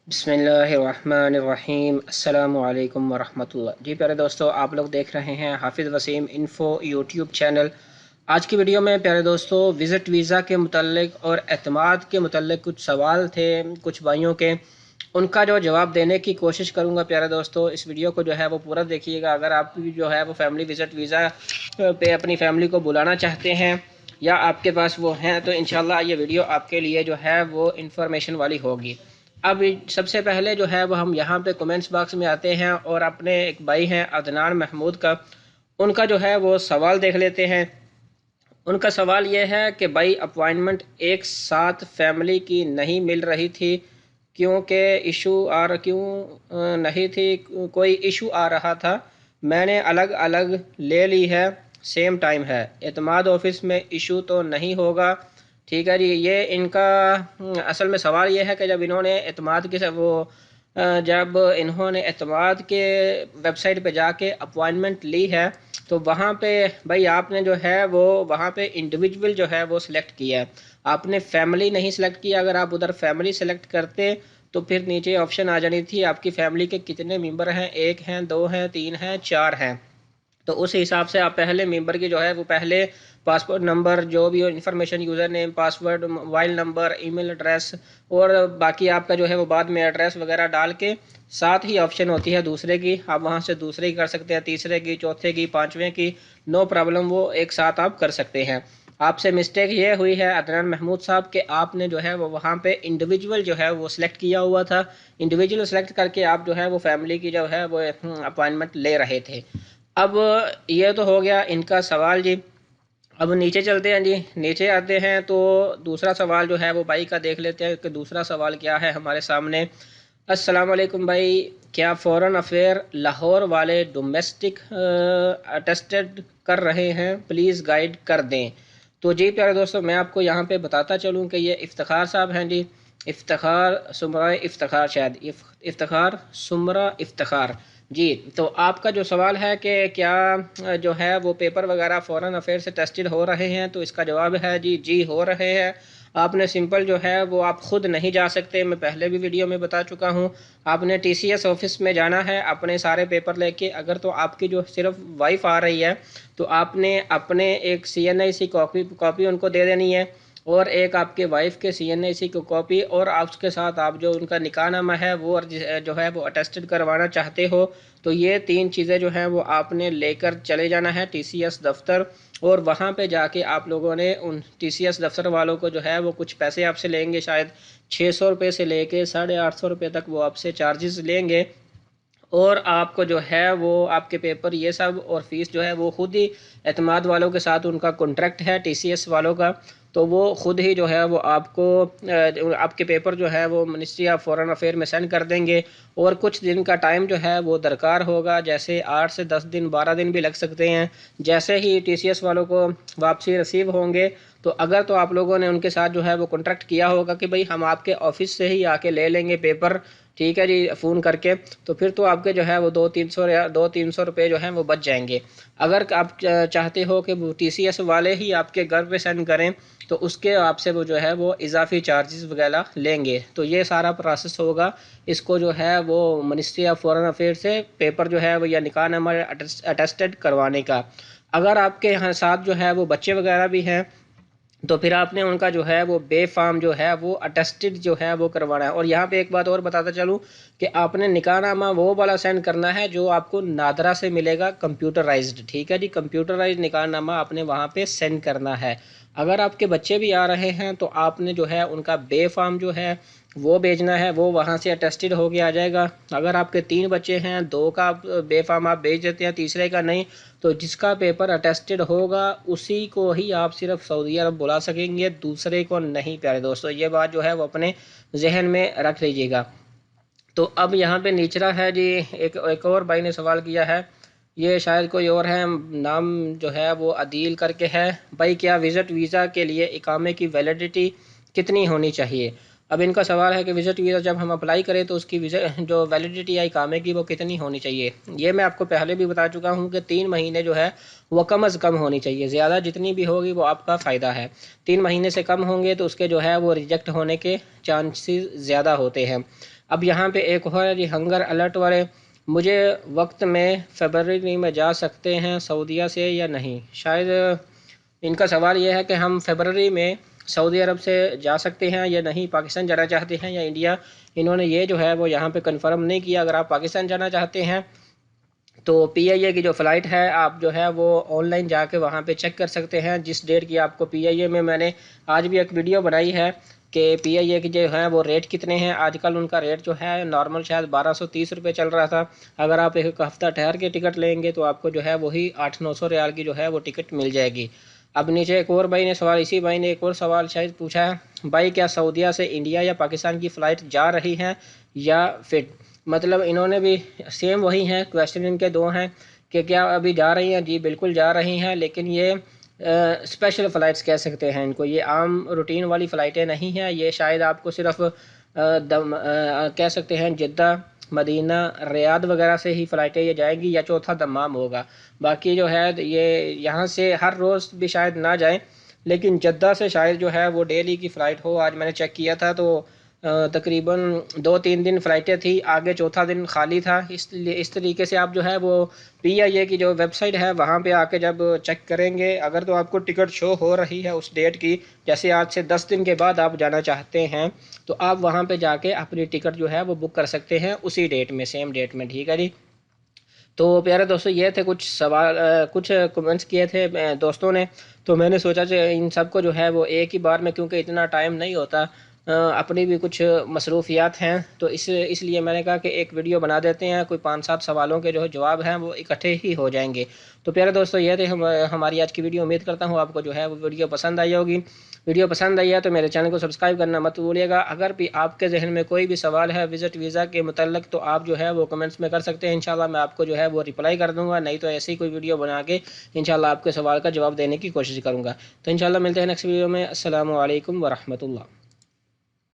बिस्मिल्लाहिर्रहमानिर्रहीम अस्सलामु अलैकुम वरहमतुल्लाह। जी प्यारे दोस्तों, आप लोग देख रहे हैं हाफिज़ वसीम इन्फ़ो यूट्यूब चैनल। आज की वीडियो में प्यारे दोस्तों विज़िट वीज़ा के मुतल्लिक और एतमाद के मुतल्लिक कुछ सवाल थे कुछ भाइयों के, उनका जो जवाब देने की कोशिश करूंगा। प्यारे दोस्तों, इस वीडियो को जो है वो पूरा देखिएगा। अगर आप भी जो है वो फैमिली विज़िट वीज़ा पे अपनी फैमिली को बुलाना चाहते हैं या आपके पास वो हैं, तो इंशाल्लाह ये वीडियो आपके लिए जो है वो इन्फॉर्मेशन वाली होगी। अब सबसे पहले जो है वो हम यहाँ पे कमेंट्स बॉक्स में आते हैं और अपने एक भाई हैं अदनान महमूद का, उनका जो है वो सवाल देख लेते हैं। उनका सवाल ये है कि भाई अपॉइंटमेंट एक साथ फैमिली की नहीं मिल रही थी, क्योंकि इशू नहीं थी, कोई इशू आ रहा था। मैंने अलग अलग ले ली है, सेम टाइम है। एतमाद ऑफिस में इशू तो नहीं होगा? ठीक है जी। ये इनका असल में सवाल ये है कि जब इन्होंने एतमाद के जब इन्होंने एतमाद के वेबसाइट पे जाके अपॉइंटमेंट ली है, तो वहाँ पे भाई आपने जो है वो वहाँ पे इंडिविजुअल जो है वो सिलेक्ट किया है, आपने फैमिली नहीं सिलेक्ट किया। अगर आप उधर फैमिली सेलेक्ट करते तो फिर नीचे ऑप्शन आ जानी थी आपकी फैमिली के कितने मेंबर हैं, एक हैं, दो हैं, तीन हैं, चार हैं। तो उस हिसाब से आप पहले मेंबर की जो है वो पहले पासपोर्ट नंबर, जो भी हो information, user name, password, mobile number, email address और बाकी आपका जो है वो बाद में एड्रेस वगैरह डाल के, साथ ही ऑप्शन होती है दूसरे की, आप वहाँ से दूसरे की कर सकते हैं, तीसरे की, चौथे की, पाँचवें की, नो प्रॉब्लम, वो एक साथ आप कर सकते हैं। आपसे मिस्टेक ये हुई है अदनान महमूद साहब कि आपने जो है वो वहाँ पे इंडिविजुअल जो है वो सिलेक्ट किया हुआ था। इंडिविजुअल सेलेक्ट करके आप जो है वो फैमिली की जो है वो अपॉइंटमेंट ले रहे थे। अब ये तो हो गया इनका सवाल जी। अब नीचे चलते हैं जी, नीचे आते हैं तो दूसरा सवाल जो है वो भाई का देख लेते हैं कि दूसरा सवाल क्या है हमारे सामने। अस्सलाम वालेकुम भाई, क्या फॉरेन अफेयर लाहौर वाले डोमेस्टिक अटेस्टेड कर रहे हैं? प्लीज़ गाइड कर दें। तो जी प्यारे दोस्तों, मैं आपको यहाँ पे बताता चलूँ कि ये इफ्तिखार साहब हैं जी, इफ्तिखार सुमरा इफ्तिखार, शायद इफ्तिखार सुमरा इफ्तिखार जी। तो आपका जो सवाल है कि क्या जो है वो पेपर वगैरह फॉरेन अफेयर से टेस्टेड हो रहे हैं, तो इसका जवाब है जी, जी हो रहे हैं। आपने सिंपल जो है वो आप ख़ुद नहीं जा सकते, मैं पहले भी वीडियो में बता चुका हूँ। आपने टीसीएस ऑफिस में जाना है अपने सारे पेपर लेके। अगर तो आपकी जो सिर्फ वाइफ आ रही है तो आपने अपने एक सीएनआईसी कॉपी कॉपी उनको दे देनी है, और एक आपके वाइफ के सीएनआईसी की कॉपी, और आप उसके साथ आप जो उनका निकाहनामा है वो जो है वो अटेस्टेड करवाना चाहते हो, तो ये तीन चीज़ें जो हैं वो आपने लेकर चले जाना है टीसीएस दफ्तर। और वहाँ पे जाके आप लोगों ने उन टीसीएस दफ्तर वालों को जो है वो कुछ पैसे आपसे लेंगे, शायद 600 रुपये से लेके 850 रुपये तक वो आपसे चार्जेस लेंगे। और आपको जो है वो आपके पेपर ये सब और फीस जो है वो खुद ही एतमाद वालों के साथ उनका कॉन्ट्रैक्ट है टीसीएस वालों का, तो वो खुद ही जो है वो आपको आपके पेपर जो है वो मिनिस्ट्री ऑफ फॉरेन अफेयर में सेंड कर देंगे। और कुछ दिन का टाइम जो है वो दरकार होगा, जैसे 8 से 10 दिन, 12 दिन भी लग सकते हैं। जैसे ही टीसीएस वालों को वापसी रिसीव होंगे, तो अगर तो आप लोगों ने उनके साथ जो है वो कॉन्ट्रैक्ट किया होगा कि भाई हम आपके ऑफिस से ही आके ले लेंगे पेपर, ठीक है जी, फ़ोन करके, तो फिर तो आपके जो है वो 200-300 रुपये जो हैं वो बच जाएंगे। अगर आप चाहते हो कि वो टीसीएस वाले ही आपके घर पे सेंड करें, तो उसके आपसे वो जो है वो इजाफी चार्जेस वगैरह लेंगे। तो ये सारा प्रोसेस होगा, इसको जो है वो मिनिस्ट्री ऑफ फॉरेन अफेयर से पेपर जो है वो या निकाहनामा अटेस्टेड करवाने का। अगर आपके यहाँ साथ जो है वो बच्चे वगैरह भी हैं, तो फिर आपने उनका जो है वो बे फार्म जो है वो अटेस्टेड जो है वो करवाना है। और यहाँ पे एक बात और बताता चलूँ कि आपने निकाहनामा वो वाला सेंड करना है जो आपको नादरा से मिलेगा कंप्यूटराइज्ड, ठीक है जी। कंप्यूटराइज्ड निकाहनामा आपने वहाँ पे सेंड करना है। अगर आपके बच्चे भी आ रहे हैं तो आपने जो है उनका बे फार्म जो है वो भेजना है, वो वहाँ से अटेस्टेड होके आ जाएगा। अगर आपके 3 बच्चे हैं, 2 का बे फार्म आप भेज देते हैं, तीसरे का नहीं, तो जिसका पेपर अटेस्टेड होगा उसी को ही आप सिर्फ सऊदी अरब बुला सकेंगे, दूसरे को नहीं। प्यारे दोस्तों, ये बात जो है वो अपने जहन में रख लीजिएगा। तो अब यहाँ पे निचरा है जी, एक और भाई ने सवाल किया है, ये शायद कोई और है, नाम जो है वो अदील करके है। भाई क्या विज़िट वीज़ा के लिए इकामे की वैलिडिटी कितनी होनी चाहिए? अब इनका सवाल है कि विज़िट वीज़ा जब हम अप्लाई करें तो उसकी जो वैलिडिटी या इकामे की वो कितनी होनी चाहिए। ये मैं आपको पहले भी बता चुका हूँ कि 3 महीने जो है वो कम अज़ कम होनी चाहिए, ज़्यादा जितनी भी होगी वो आपका फ़ायदा है। 3 महीने से कम होंगे तो उसके जो है वो रिजेक्ट होने के चांसेस ज़्यादा होते हैं। अब यहाँ पे एक और है जी हंगर अलर्ट वाले, मुझे वक्त में फ़रवरी में जा सकते हैं सऊदीया से या नहीं। शायद इनका सवाल ये है कि हम फ़रवरी में सऊदी अरब से जा सकते हैं या नहीं, पाकिस्तान जाना चाहते हैं या इंडिया। इन्होंने ये जो है वो यहाँ पे कंफर्म नहीं किया। अगर आप पाकिस्तान जाना चाहते हैं तो पीआईए की जो फ़्लाइट है आप जो है वो ऑनलाइन जाके वहाँ पे चेक कर सकते हैं जिस डेट की आपको पीआईए में मैंने आज भी एक वीडियो बनाई है कि पीआईए की जो है वो रेट कितने हैं। आजकल उनका रेट जो है नॉर्मल शायद 1230 रुपये चल रहा था। अगर आप एक हफ़्ता ठहर के टिकट लेंगे तो आपको जो है वही 800-900 रियाल की जो है वो टिकट मिल जाएगी। अब नीचे एक और भाई ने सवाल, इसी भाई ने एक और सवाल शायद पूछा है, भाई क्या सऊदीया से इंडिया या पाकिस्तान की फ़्लाइट जा रही हैं या फिर, मतलब इन्होंने भी सेम वही हैं, क्वेश्चन इनके दो हैं कि क्या अभी जा रही हैं। जी बिल्कुल जा रही हैं, लेकिन ये स्पेशल फ़्लाइट्स कह सकते हैं इनको, ये आम रूटीन वाली फ़्लाइटें नहीं हैं। ये शायद आपको सिर्फ कह सकते हैं जिद्दा, मदीना, रियाद वगैरह से ही फ़्लाइटें ये जाएंगी या चौथा दम्माम होगा। बाकी जो है ये यहाँ से हर रोज़ भी शायद ना जाएं, लेकिन जद्दा से शायद जो है वो डेली की फ़्लाइट हो। आज मैंने चेक किया था तो तकरीबन 2-3 दिन फ़्लाइटें थी, आगे चौथा दिन खाली था। इसलिए इस तरीके से आप जो है वो पीआईए की जो वेबसाइट है वहाँ पे आके जब चेक करेंगे, अगर तो आपको टिकट शो हो रही है उस डेट की, जैसे आज से 10 दिन के बाद आप जाना चाहते हैं तो आप वहाँ पे जाके अपनी टिकट जो है वो बुक कर सकते हैं उसी डेट में, सेम डेट में। ठीक है जी। तो प्यारे दोस्तों ये थे कुछ सवाल, कुछ कमेंट्स किए थे दोस्तों ने, तो मैंने सोचा कि इन सब को जो है वो एक ही बार में, क्योंकि इतना टाइम नहीं होता, अपनी भी कुछ मसरूफियात हैं, तो इसलिए मैंने कहा कि एक वीडियो बना देते हैं, कोई 5-7 सवालों के जो जवाब हैं वो इकट्ठे ही हो जाएंगे। तो प्यारे दोस्तों ये थे हमारी आज की वीडियो। उम्मीद करता हूँ आपको जो है वो वीडियो पसंद आई होगी। वीडियो पसंद आई है तो मेरे चैनल को सब्सक्राइब करना मत भूलिएगा। अगर भी आपके जहन में कोई भी सवाल है विज़िट वीज़ा के मुतल्लिक तो आप जो है वो कमेंट्स में कर सकते हैं। इंशाल्लाह मैं आपको जो है वो रिप्लाई कर दूंगा, नहीं तो ऐसी कोई वीडियो बना के इंशाल्लाह आपके सवाल का जवाब देने की कोशिश करूँगा। तो इंशाल्लाह मिलते हैं नेक्स्ट वीडियो में। अस्सलामु अलैकुम वरहमतुल्लाह।